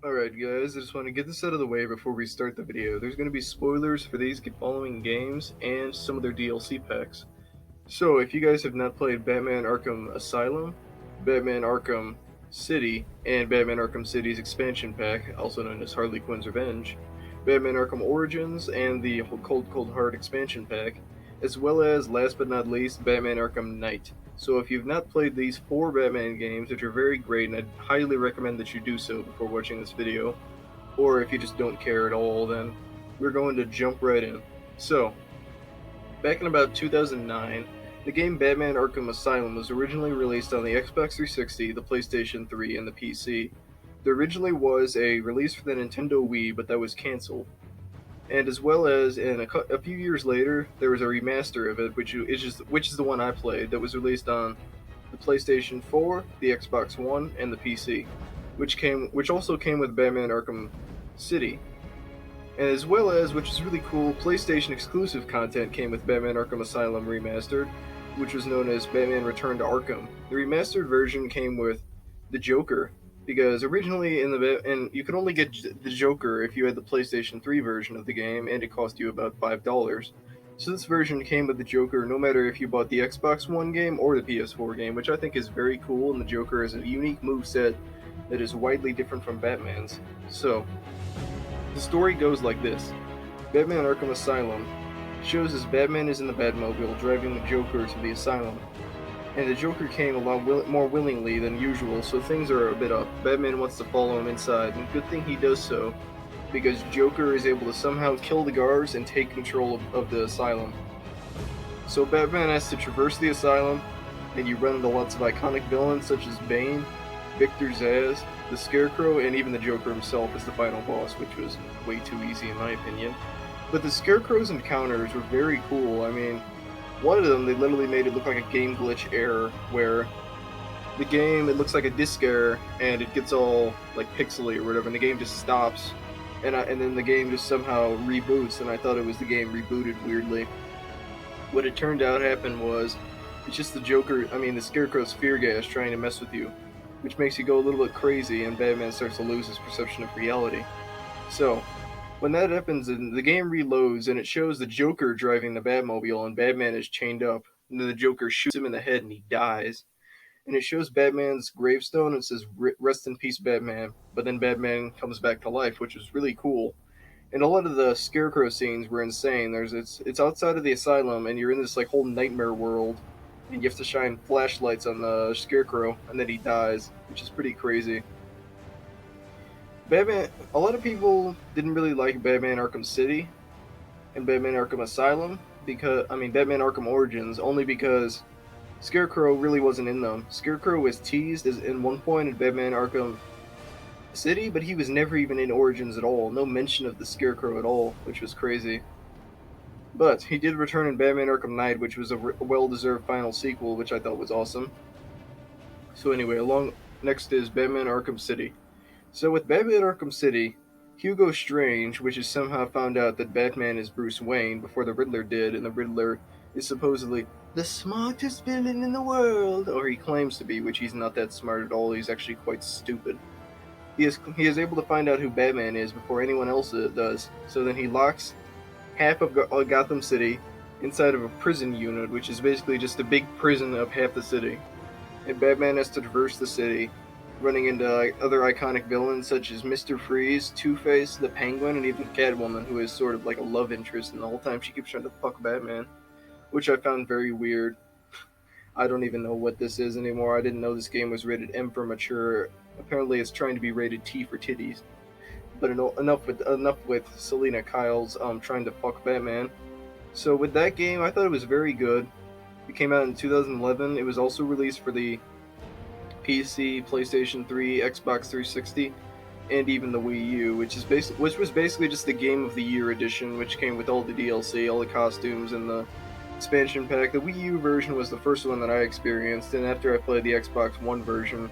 Alright guys, I just want to get this out of the way before we start the video. There's going to be spoilers for these following games and some of their DLC packs. So if you guys have not played Batman Arkham Asylum, Batman Arkham City, and Batman Arkham City's expansion pack, also known as Harley Quinn's Revenge, Batman Arkham Origins, and the Cold Heart expansion pack, as well as, last but not least, Batman Arkham Knight. So if you've not played these four Batman games, which are very great, and I'd highly recommend that you do so before watching this video, or if you just don't care at all, then we're going to jump right in. So, back in about 2009, the game Batman Arkham Asylum was originally released on the Xbox 360, the PlayStation 3, and the PC. There originally was a release for the Nintendo Wii, but that was cancelled. And as well as a few years later, there was a remaster of it, which is the one I played, that was released on the PlayStation 4, the Xbox One, and the PC, which also came with Batman Arkham City. And as well as, which is really cool, PlayStation exclusive content came with Batman Arkham Asylum Remastered, which was known as Batman Return to Arkham. The remastered version came with the Joker, because originally and you could only get the Joker if you had the PlayStation 3 version of the game, and it cost you about $5. So this version came with the Joker no matter if you bought the Xbox One game or the PS4 game, which I think is very cool, and the Joker is a unique moveset that is widely different from Batman's. So, the story goes like this. Batman Arkham Asylum shows as Batman is in the Batmobile driving the Joker to the asylum. And the Joker came a lot more willingly than usual, so things are a bit up. Batman wants to follow him inside, and good thing he does so, because Joker is able to somehow kill the guards and take control of the asylum. So Batman has to traverse the asylum, and you run into lots of iconic villains such as Bane, Victor Zsasz, the Scarecrow, and even the Joker himself as the final boss, which was way too easy in my opinion. But the Scarecrow's encounters were very cool. I mean, one of them, they literally made it look like a game glitch error, where the game, it looks like a disc error, and it gets all, like, pixely or whatever, and the game just stops, and then the game just somehow reboots, and I thought it was the game rebooted weirdly. What it turned out happened was, it's just the Scarecrow's fear gas trying to mess with you, which makes you go a little bit crazy, and Batman starts to lose his perception of reality. So, when that happens, and the game reloads, and it shows the Joker driving the Batmobile, and Batman is chained up, and then the Joker shoots him in the head, and he dies. And it shows Batman's gravestone, and it says, "Rest in peace, Batman." But then Batman comes back to life, which is really cool. And a lot of the Scarecrow scenes were insane. It's outside of the asylum, and you're in this like whole nightmare world, and you have to shine flashlights on the Scarecrow, and then he dies, which is pretty crazy. Batman. A lot of people didn't really like Batman Arkham City and Batman Arkham Asylum Batman Arkham Origins, only because Scarecrow really wasn't in them. Scarecrow was teased as in one point in Batman Arkham City, but he was never even in Origins at all. No mention of the Scarecrow at all, which was crazy. But he did return in Batman Arkham Knight, which was a well-deserved final sequel, which I thought was awesome. So anyway, along next is Batman Arkham City. So with Batman Arkham City, Hugo Strange, which is somehow found out that Batman is Bruce Wayne before the Riddler did, and the Riddler is supposedly the smartest villain in the world, or he claims to be, which he's not that smart at all. He's actually quite stupid. He is able to find out who Batman is before anyone else does. So then he locks half of Gotham City inside of a prison unit, which is basically just a big prison of half the city. And Batman has to traverse the city, running into other iconic villains such as Mr. Freeze, Two-Face, the Penguin, and even Catwoman, who is sort of like a love interest, and the whole time she keeps trying to fuck Batman, which I found very weird. I don't even know what this is anymore. I didn't know this game was rated M for mature. Apparently, it's trying to be rated T for titties. But enough with Selena Kyle's trying to fuck Batman. So with that game, I thought it was very good. It came out in 2011. It was also released for the PC, PlayStation 3, Xbox 360, and even the Wii U, which was basically just the Game of the Year edition, which came with all the DLC, all the costumes, and the expansion pack. The Wii U version was the first one that I experienced, and after I played the Xbox One version,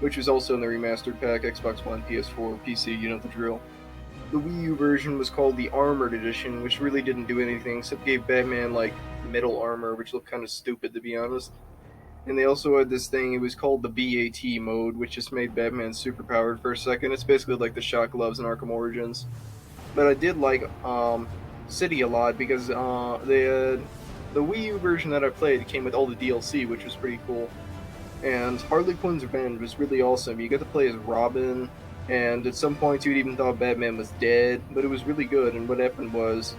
which was also in the remastered pack, Xbox One, PS4, PC, you know the drill. The Wii U version was called the Armored Edition, which really didn't do anything except gave Batman like metal armor, which looked kind of stupid to be honest. And they also had this thing, it was called the BAT mode, which just made Batman superpowered for a second. It's basically like the shock gloves in Arkham Origins. But I did like City a lot because the Wii U version that I played came with all the DLC, which was pretty cool. And Harley Quinn's Revenge was really awesome. You get to play as Robin, and at some points you'd even thought Batman was dead, but it was really good. And what happened was,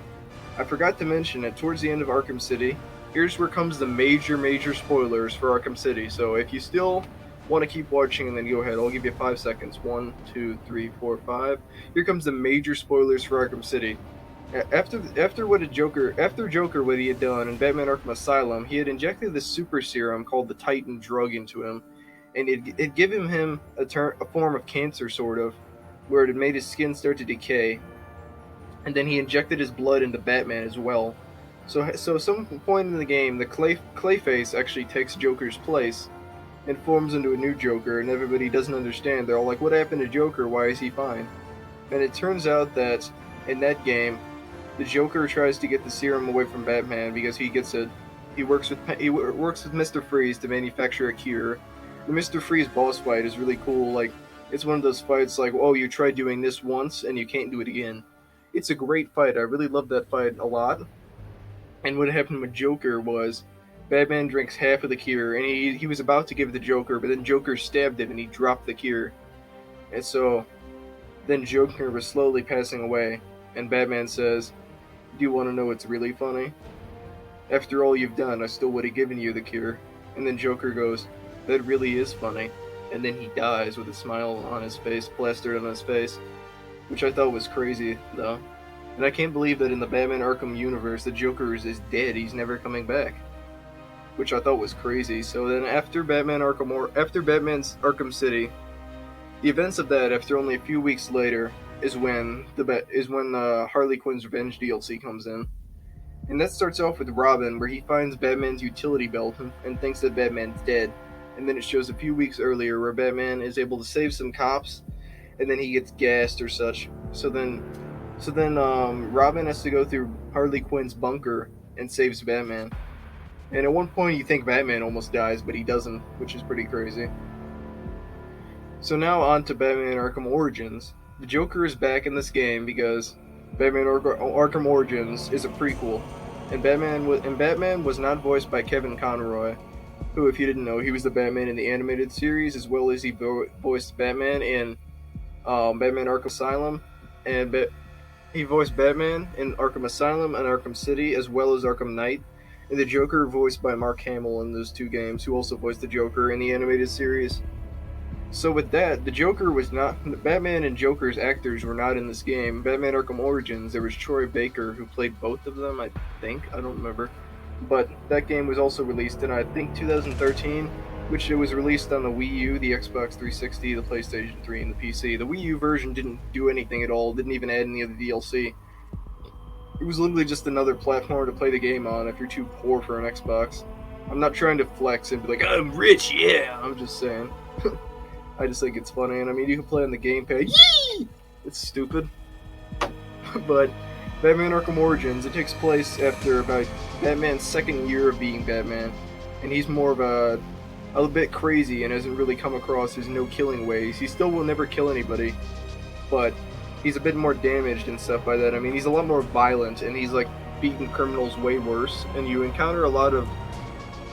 I forgot to mention it towards the end of Arkham City. Here's where comes the major spoilers for Arkham City. So if you still want to keep watching, and then go ahead, I'll give you 5 seconds. 1, 2, 3, 4, 5. Here comes the major spoilers for Arkham City. After Joker what he had done in Batman Arkham Asylum, he had injected this super serum called the Titan drug into him, and it given him a form of cancer, sort of, where it had made his skin start to decay. And then he injected his blood into Batman as well. So some point in the game, the Clayface actually takes Joker's place and forms into a new Joker, and everybody doesn't understand. They're all like, "What happened to Joker? Why is he fine?" And it turns out that in that game, the Joker tries to get the serum away from Batman because he gets it. He works with Mr. Freeze to manufacture a cure. The Mr. Freeze boss fight is really cool. Like, it's one of those fights like, oh, you tried doing this once and you can't do it again. It's a great fight. I really love that fight a lot. And what happened with Joker was, Batman drinks half of the cure, and he was about to give it to Joker, but then Joker stabbed him and he dropped the cure. And so then Joker was slowly passing away, and Batman says, "Do you want to know what's really funny? After all you've done, I still would have given you the cure." And then Joker goes, "That really is funny." And then he dies with a smile on his face, plastered on his face, which I thought was crazy, though. And I can't believe that in the Batman Arkham universe, the Joker is dead. He's never coming back, which I thought was crazy. So then after Batman's Arkham City, the events of that, after only a few weeks later, is when Harley Quinn's Revenge DLC comes in. And that starts off with Robin, where he finds Batman's utility belt and thinks that Batman's dead. And then it shows a few weeks earlier where Batman is able to save some cops, and then he gets gassed or such. So then Robin has to go through Harley Quinn's bunker and saves Batman. And at one point you think Batman almost dies, but he doesn't, which is pretty crazy. So now on to Batman Arkham Origins. The Joker is back in this game because Batman Arkham Origins is a prequel, and Batman was not voiced by Kevin Conroy, who, if you didn't know, he was the Batman in the animated series, as well as he voiced Batman in Batman Arkham Asylum, and he voiced Batman in Arkham Asylum and Arkham City, as well as Arkham Knight. And the Joker voiced by Mark Hamill in those two games, who also voiced the Joker in the animated series. So with that, Batman and Joker's actors were not in this game. Batman Arkham Origins, there was Troy Baker, who played both of them, I think. I don't remember. But that game was also released in, I think, 2013, which it was released on the Wii U, the Xbox 360, the PlayStation 3, and the PC. The Wii U version didn't do anything at all, didn't even add any of the DLC. It was literally just another platform to play the game on if you're too poor for an Xbox. I'm not trying to flex and be like, "I'm rich, yeah!" I'm just saying. I just think it's funny, and I mean, you can play on the gamepad. Yee! It's stupid. But Batman Arkham Origins, it takes place after about Batman's second year of being Batman, and he's more of a bit crazy and hasn't really come across his no-killing ways. He still will never kill anybody, but he's a bit more damaged and stuff by that. I mean, he's a lot more violent, and he's like beating criminals way worse, and you encounter a lot of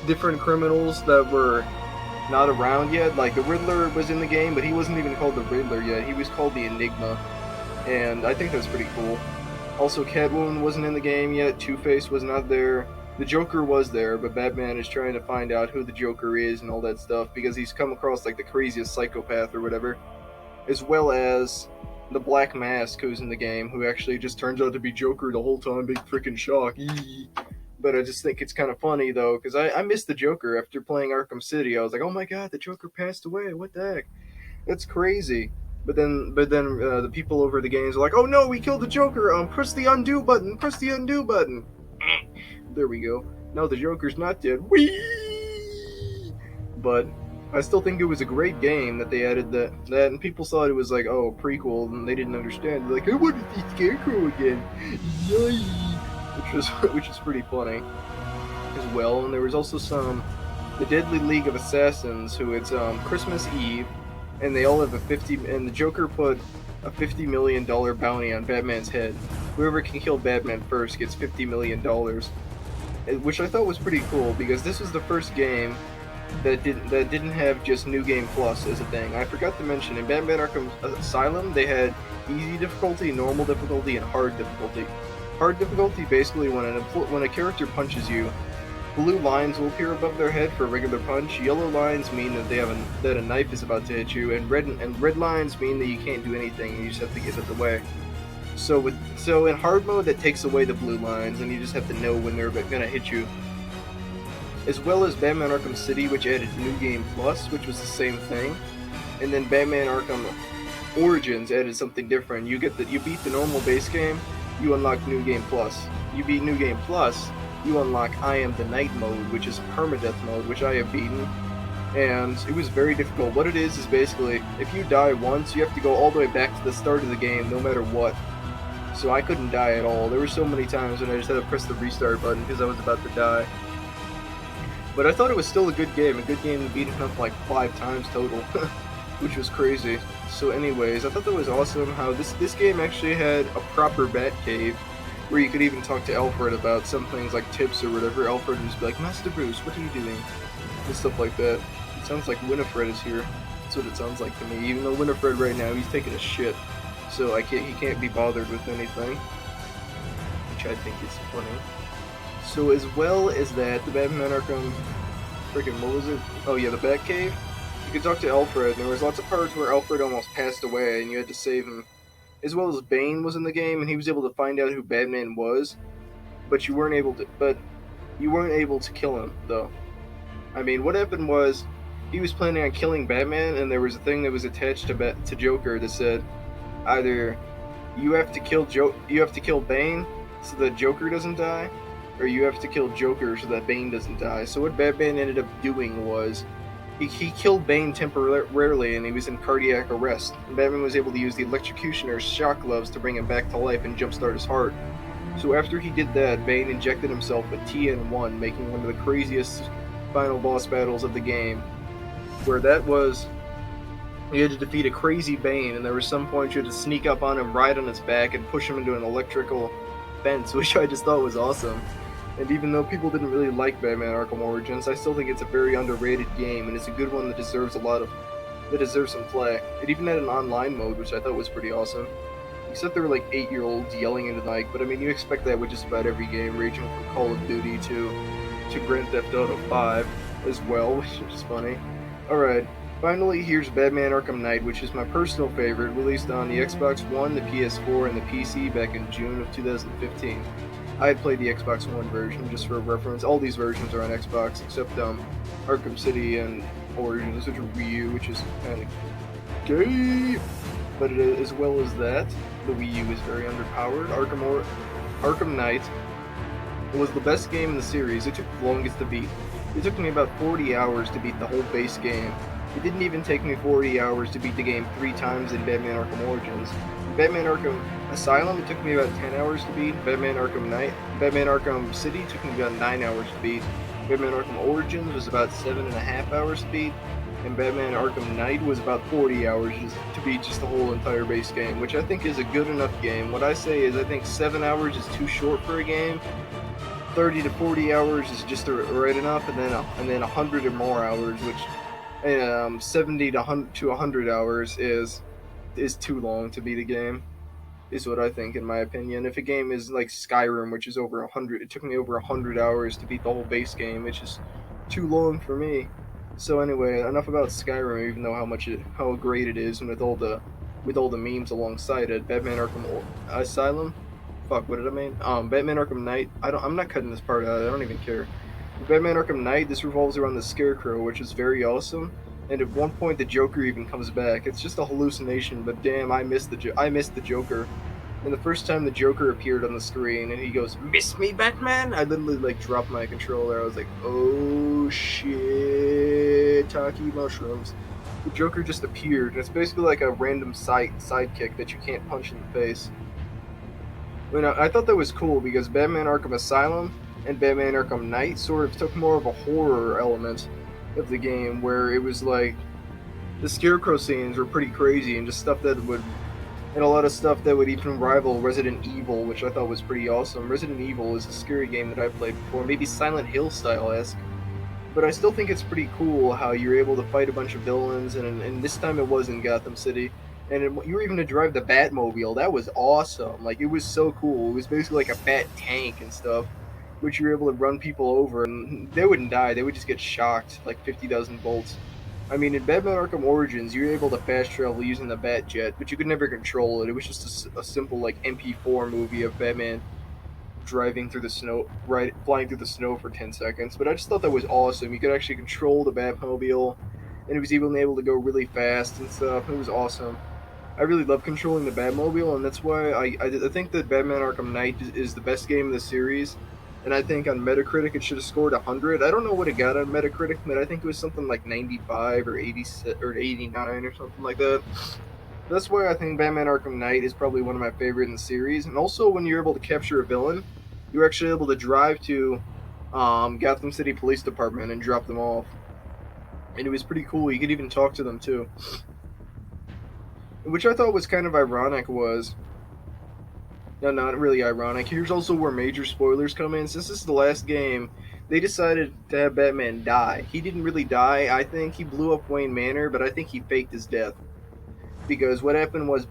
different criminals that were not around yet. Like, the Riddler was in the game, but he wasn't even called the Riddler yet. He was called the Enigma, and I think that's pretty cool. Also, Catwoman wasn't in the game yet. Two-Face was not there. The Joker was there, but Batman is trying to find out who the Joker is and all that stuff, because he's come across like the craziest psychopath or whatever, as well as the Black Mask, who's in the game, who actually just turns out to be Joker the whole time. Big freaking shock. Eee. But I just think it's kind of funny, though, because I missed the Joker after playing Arkham City. I was like, oh my god, the Joker passed away. What the heck? That's crazy. But then the people over the games are like, oh no, we killed the Joker. Press the undo button. Press the undo button. There we go. Now the Joker's not dead. Whee! But I still think it was a great game that they added that, and people thought it was like, oh, prequel, and they didn't understand. They're like, I want to see Scarecrow again. Yay! Which is pretty funny as well. And there was also some the Deadly League of Assassins, who it's Christmas Eve, and they all have and the Joker put a $50 million bounty on Batman's head. Whoever can kill Batman first gets $50 million, which I thought was pretty cool because this was the first game that didn't have just New Game Plus as a thing. I forgot to mention in Batman Arkham Asylum they had easy difficulty, normal difficulty, and hard difficulty. Hard difficulty basically when a character punches you, blue lines will appear above their head for a regular punch. Yellow lines mean that a knife is about to hit you, and red lines mean that you can't do anything. And you just have to get out of the way. So in hard mode that takes away the blue lines, and you just have to know when they're gonna hit you. As well as Batman Arkham City, which added New Game Plus, which was the same thing, and then Batman Arkham Origins added something different. You beat the normal base game, you unlock New Game Plus. You beat New Game Plus, you unlock I Am the Night mode, which is permadeath mode, which I have beaten, and it was very difficult. What it is basically, if you die once, you have to go all the way back to the start of the game, no matter what. So I couldn't die at all. There were so many times when I just had to press the restart button because I was about to die. But I thought it was still a good game to beat him up like 5 times total, which was crazy. So anyways, I thought that was awesome how this game actually had a proper Batcave, where you could even talk to Alfred about some things like tips or whatever. Alfred would just be like, Master Bruce, what are you doing? And stuff like that. It sounds like Winifred is here. That's what it sounds like to me, even though Winifred right now, he's taking a shit. So he can't be bothered with anything, which I think is funny. So as well as that, the Batman Arkham, what was it? Oh yeah, the Batcave. You could talk to Alfred, and there was lots of parts where Alfred almost passed away, and you had to save him. As well as Bane was in the game, and he was able to find out who Batman was, but you weren't able to kill him though. I mean, what happened was he was planning on killing Batman, and there was a thing that was attached to Joker that said either you have to kill Bane so that Joker doesn't die, or you have to kill Joker so that Bane doesn't die. So what Batman ended up doing was he killed Bane temporarily, and he was in cardiac arrest. And Batman was able to use the Electrocutioner's shock gloves to bring him back to life and jumpstart his heart. So after he did that, Bane injected himself with TN1, making one of the craziest final boss battles of the game, where you had to defeat a crazy Bane, and there was some point you had to sneak up on him, ride on his back, and push him into an electrical fence, which I just thought was awesome. And even though people didn't really like Batman Arkham Origins, I still think it's a very underrated game, and it's a good one that deserves some play. It even had an online mode, which I thought was pretty awesome. Except there were like 8-year-olds yelling into the mic, but I mean, you expect that with just about every game, ranging from Call of Duty to Grand Theft Auto 5 as well, which is funny. Alright, finally here's Batman Arkham Knight, which is my personal favorite, released on the Xbox One, the PS4, and the PC back in June of 2015. I had played the Xbox One version, just for reference. All these versions are on Xbox, except Arkham City and Origins, which are Wii U, which is kind of gay. But as well as that, the Wii U is very underpowered. Arkham Knight was the best game in the series. It took the longest to beat. It took me about 40 hours to beat the whole base game. It didn't even take me 40 hours to beat the game 3 times in Batman Arkham Origins. Batman Arkham Asylum, it took me about 10 hours to beat. Batman Arkham City took me about 9 hours to beat. Batman Arkham Origins was about 7.5 hours to beat. And Batman Arkham Knight was about 40 hours to beat just the whole entire base game, which I think is a good enough game. What I say is I think 7 hours is too short for a game. 30 to 40 hours is just right enough, and then 100 or more hours, which 70 to 100 hours is too long to beat a game, is what I think, in my opinion. If a game is like Skyrim, which is over 100, it took me over 100 hours to beat the whole base game, it's just too long for me. So anyway, enough about Skyrim, even though how great it is, and with all the memes alongside it. Batman Arkham Asylum, fuck, what did I mean? Batman Arkham Knight. I'm not cutting this part out. I don't even care. Batman Arkham Knight. This revolves around the Scarecrow, which is very awesome. And at one point, the Joker even comes back. It's just a hallucination, but damn, I missed the Joker. And the first time the Joker appeared on the screen, and he goes, "Miss me, Batman?" I literally like dropped my controller. I was like, "Oh shit, Taki mushrooms." The Joker just appeared, and it's basically like a random sidekick that you can't punch in the face. I thought that was cool because Batman Arkham Asylum and Batman Arkham Knight sort of took more of a horror element, of the game, where it was like the Scarecrow scenes were pretty crazy and just stuff that would, and a lot of stuff that would even rival Resident Evil, which I thought was pretty awesome. Resident Evil is a scary game that I've played before, maybe Silent Hill style-esque, but I still think it's pretty cool how you're able to fight a bunch of villains, and this time it was in Gotham City, and you were even to drive the Batmobile. That was awesome. Like, it was so cool. It was basically like a bat tank and stuff, which you were able to run people over, and they wouldn't die. They would just get shocked like 50,000 volts. I mean, in Batman Arkham Origins, you were able to fast travel using the Bat Jet, but you could never control it. It was just a simple like MP4 movie of Batman driving through the snow, right, flying through the snow for 10 seconds. But I just thought that was awesome. You could actually control the Batmobile, and it was even able to go really fast and stuff. It was awesome. I really love controlling the Batmobile, and that's why I think that Batman Arkham Knight is the best game in the series. And I think on Metacritic it should have scored 100. I don't know what it got on Metacritic, but I think it was something like 95 or 80 or 89 or something like that. That's why I think Batman Arkham Knight is probably one of my favorite in the series. And also, when you're able to capture a villain, you're actually able to drive to Gotham City Police Department and drop them off. And it was pretty cool. You could even talk to them too. Which I thought was kind of ironic was, no, not really ironic. Here's also where major spoilers come in. Since this is the last game, they decided to have Batman die. He didn't really die. I think he blew up Wayne Manor, but I think he faked his death. Because what happened was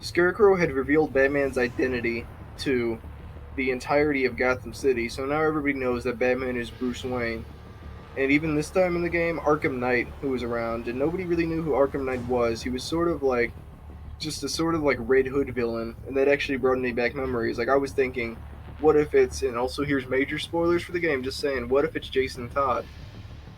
Scarecrow had revealed Batman's identity to the entirety of Gotham City, so now everybody knows that Batman is Bruce Wayne. And even this time in the game, Arkham Knight, who was around, and nobody really knew who Arkham Knight was. He was sort of like just a sort of like Red Hood villain, and that actually brought me back memories. Like, I was thinking, what if it's, and also here's major spoilers for the game, just saying, what if it's Jason Todd,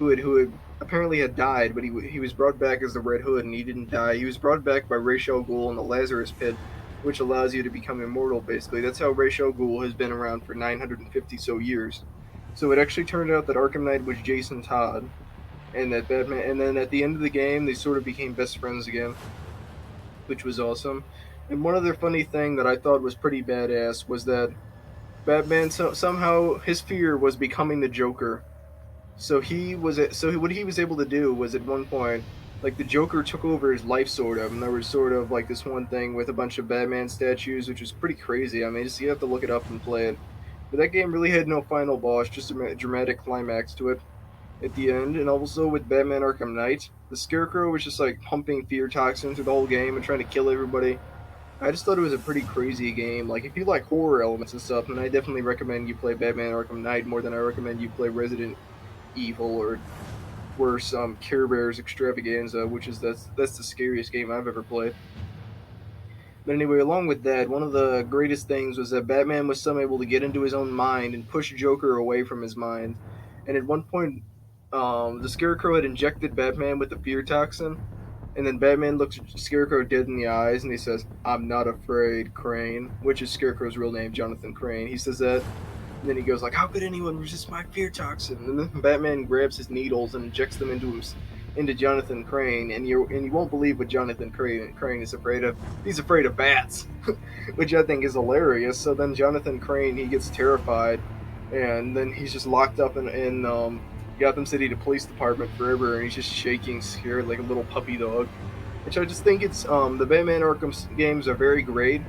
who had apparently had died, but he was brought back as the Red Hood, and he didn't die. He was brought back by Ra's al Ghul in the Lazarus Pit, which allows you to become immortal. Basically, that's how Ra's al Ghul has been around for 950 so years. So it actually turned out that Arkham Knight was Jason Todd, and that Batman. And then at the end of the game, they sort of became best friends again, which was awesome. And one other funny thing that I thought was pretty badass was that Batman somehow his fear was becoming the Joker. So what he was able to do was at one point, like the Joker took over his life sort of, and there was sort of like this one thing with a bunch of Batman statues, which was pretty crazy. I mean, just you have to look it up and play it. But that game really had no final boss, just a dramatic climax to it at the end. And also with Batman Arkham Knight, the Scarecrow was just like pumping fear toxin through the whole game and trying to kill everybody. I just thought it was a pretty crazy game. Like, if you like horror elements and stuff, then I definitely recommend you play Batman Arkham Knight more than I recommend you play Resident Evil or worse, Care Bears Extravaganza, which is that's the scariest game I've ever played. But anyway, along with that, one of the greatest things was that Batman was somehow able to get into his own mind and push Joker away from his mind. And at one point, the Scarecrow had injected Batman with the fear toxin, and then Batman looks Scarecrow dead in the eyes and he says, "I'm not afraid, Crane," which is Scarecrow's real name, Jonathan Crane. He says that, and then he goes like, "How could anyone resist my fear toxin?" And then Batman grabs his needles and injects them into Jonathan Crane, and you won't believe what Jonathan Crane is afraid of. He's afraid of bats, which I think is hilarious. So then Jonathan Crane, he gets terrified, and then he's just locked up in Gotham City, the police department forever, and he's just shaking, scared like a little puppy dog. Which I just think it's the Batman Arkham games are very great.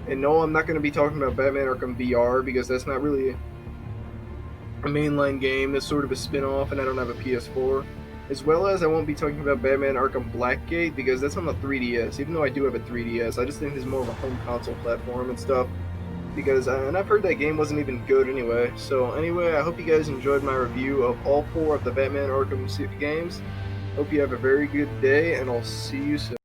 And no, I'm not going to be talking about Batman Arkham VR because that's not really a mainline game. That's sort of a spin-off, and I don't have a PS4. As well as I won't be talking about Batman Arkham Blackgate because that's on the 3DS. Even though I do have a 3DS, I just think there's more of a home console platform and stuff. Because and I've heard that game wasn't even good anyway. So anyway, I hope you guys enjoyed my review of all 4 of the Batman Arkham games. Hope you have a very good day, and I'll see you soon.